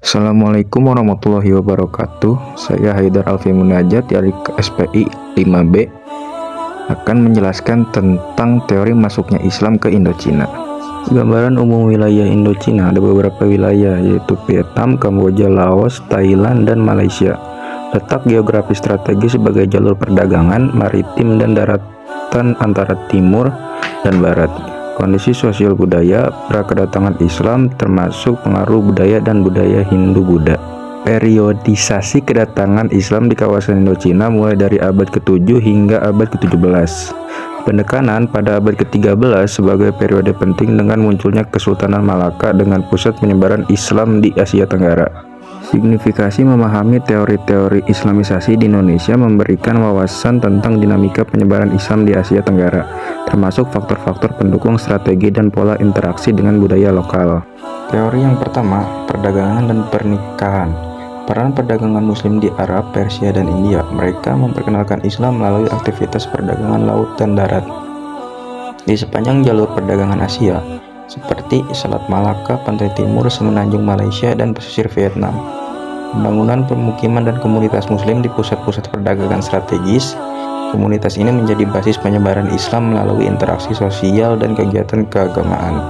Assalamualaikum warahmatullahi wabarakatuh. Saya Haidar Alfi Munajat dari SPI 5B akan menjelaskan tentang teori masuknya Islam ke Indochina. Gambaran umum wilayah Indochina, ada beberapa wilayah yaitu Vietnam, Kamboja, Laos, Thailand, dan Malaysia. Letak geografis strategis sebagai jalur perdagangan maritim dan daratan antara timur dan barat. Kondisi sosial budaya pra-kedatangan Islam termasuk pengaruh budaya dan budaya Hindu-Buddha. Periodisasi kedatangan Islam di kawasan Indochina mulai dari abad ke-7 hingga abad ke-17. Penekanan pada abad ke-13 sebagai periode penting dengan munculnya Kesultanan Malaka dengan pusat penyebaran Islam di Asia Tenggara. Signifikasi memahami teori-teori Islamisasi di Indonesia memberikan wawasan tentang dinamika penyebaran Islam di Asia Tenggara, termasuk faktor-faktor pendukung strategi dan pola interaksi dengan budaya lokal. Teori yang pertama, perdagangan dan pernikahan. Peran perdagangan Muslim di Arab, Persia, dan India. Mereka memperkenalkan Islam melalui aktivitas perdagangan laut dan darat. Di sepanjang jalur perdagangan Asia, seperti Selat Malaka, Pantai Timur, Semenanjung Malaysia, dan pesisir Vietnam. Pembangunan pemukiman dan komunitas Muslim di pusat-pusat perdagangan strategis. Komunitas ini menjadi basis penyebaran Islam melalui interaksi sosial dan kegiatan keagamaan.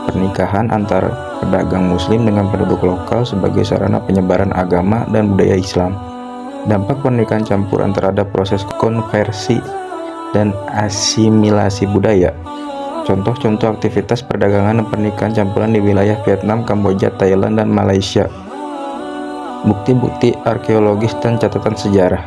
Pernikahan antara pedagang Muslim dengan penduduk lokal sebagai sarana penyebaran agama dan budaya Islam. Dampak pernikahan campuran terhadap proses konversi dan asimilasi budaya. Contoh-contoh aktivitas perdagangan dan pernikahan campuran di wilayah Vietnam, Kamboja, Thailand, dan Malaysia. Bukti-bukti arkeologis dan catatan sejarah.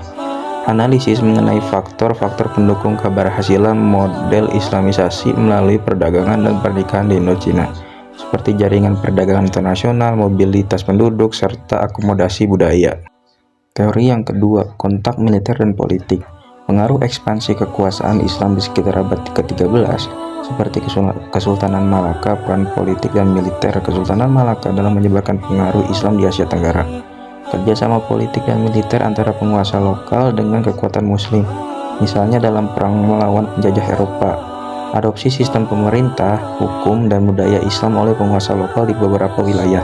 Analisis mengenai faktor-faktor pendukung keberhasilan model Islamisasi melalui perdagangan dan pernikahan di Indochina, seperti jaringan perdagangan internasional, mobilitas penduduk, serta akomodasi budaya. Teori yang kedua, kontak militer dan politik. Pengaruh ekspansi kekuasaan Islam di sekitar abad ke-13, seperti Kesultanan Malaka, peran politik dan militer Kesultanan Malaka dalam menyebarkan pengaruh Islam di Asia Tenggara. Kerjasama politik dan militer antara penguasa lokal dengan kekuatan Muslim, misalnya dalam perang melawan penjajah Eropa. Adopsi sistem pemerintah, hukum, dan budaya Islam oleh penguasa lokal di beberapa wilayah.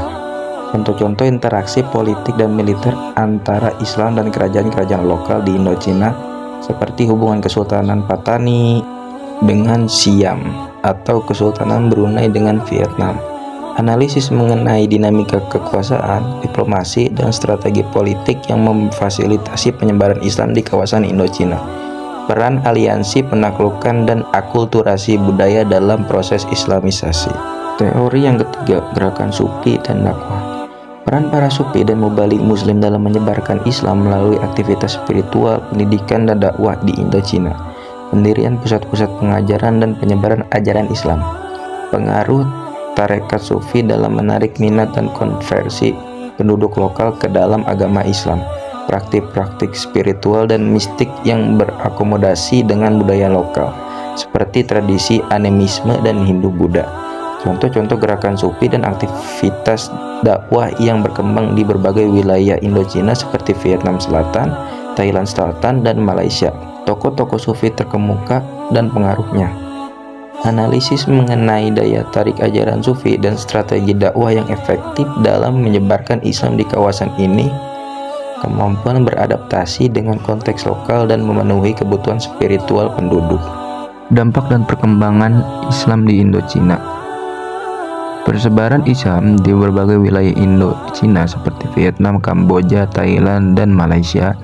Contoh-contoh interaksi politik dan militer antara Islam dan kerajaan-kerajaan lokal di Indochina, seperti hubungan Kesultanan Patani dengan Siam atau Kesultanan Brunei dengan Vietnam. Analisis mengenai dinamika kekuasaan, diplomasi, dan strategi politik yang memfasilitasi penyebaran Islam di kawasan Indochina. Peran aliansi penaklukan dan akulturasi budaya dalam proses Islamisasi. Teori yang ketiga, gerakan Sufi dan dakwah. Peran para Sufi dan mubalik Muslim dalam menyebarkan Islam melalui aktivitas spiritual, pendidikan, dan dakwah di Indochina. Pendirian pusat-pusat pengajaran dan penyebaran ajaran Islam. Pengaruh tarekat Sufi dalam menarik minat dan konversi penduduk lokal ke dalam agama Islam. Praktik-praktik spiritual dan mistik yang berakomodasi dengan budaya lokal, seperti tradisi animisme dan Hindu-Buddha. Contoh-contoh gerakan Sufi dan aktivitas dakwah yang berkembang di berbagai wilayah Indochina seperti Vietnam Selatan, Thailand Selatan, dan Malaysia. Tokoh-tokoh Sufi terkemuka dan pengaruhnya. Analisis mengenai daya tarik ajaran Sufi dan strategi dakwah yang efektif dalam menyebarkan Islam di kawasan ini. Kemampuan beradaptasi dengan konteks lokal dan memenuhi kebutuhan spiritual penduduk. Dampak dan perkembangan Islam di Indochina. Persebaran Islam di berbagai wilayah Indochina seperti Vietnam, Kamboja, Thailand, dan Malaysia.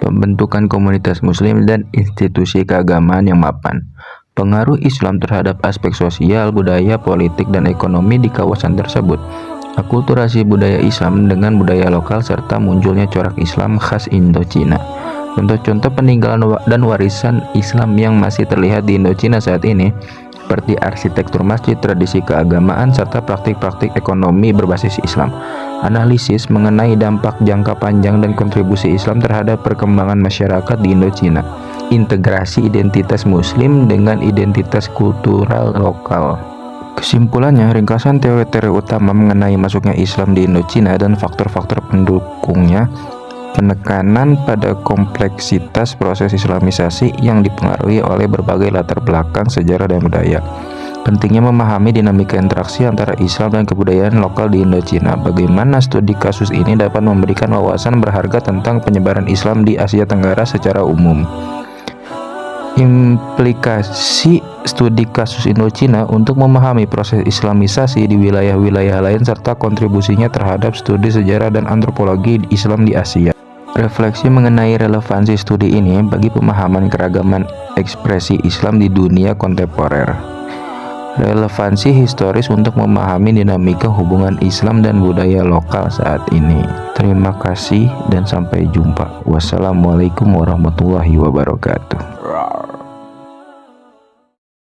Pembentukan komunitas Muslim dan institusi keagamaan yang mapan. Pengaruh Islam terhadap aspek sosial, budaya, politik, dan ekonomi di kawasan tersebut. Akulturasi budaya Islam dengan budaya lokal serta munculnya corak Islam khas Indochina. Contoh-contoh peninggalan dan warisan Islam yang masih terlihat di Indochina saat ini, seperti arsitektur masjid, tradisi keagamaan, serta praktik-praktik ekonomi berbasis Islam. Analisis mengenai dampak jangka panjang dan kontribusi Islam terhadap perkembangan masyarakat di Indochina. Integrasi identitas Muslim dengan identitas kultural lokal. Kesimpulannya, ringkasan teori-teori utama mengenai masuknya Islam di Indochina dan faktor-faktor pendukungnya. Penekanan pada kompleksitas proses Islamisasi yang dipengaruhi oleh berbagai latar belakang sejarah dan budaya. Pentingnya memahami dinamika interaksi antara Islam dan kebudayaan lokal di Indochina. Bagaimana studi kasus ini dapat memberikan wawasan berharga tentang penyebaran Islam di Asia Tenggara secara umum. Implikasi studi kasus Indochina untuk memahami proses Islamisasi di wilayah-wilayah lain serta kontribusinya terhadap studi sejarah dan antropologi Islam di Asia. Refleksi mengenai relevansi studi ini bagi pemahaman keragaman ekspresi Islam di dunia kontemporer. Relevansi historis untuk memahami dinamika hubungan Islam dan budaya lokal saat ini. Terima kasih dan sampai jumpa. Wassalamualaikum warahmatullahi wabarakatuh.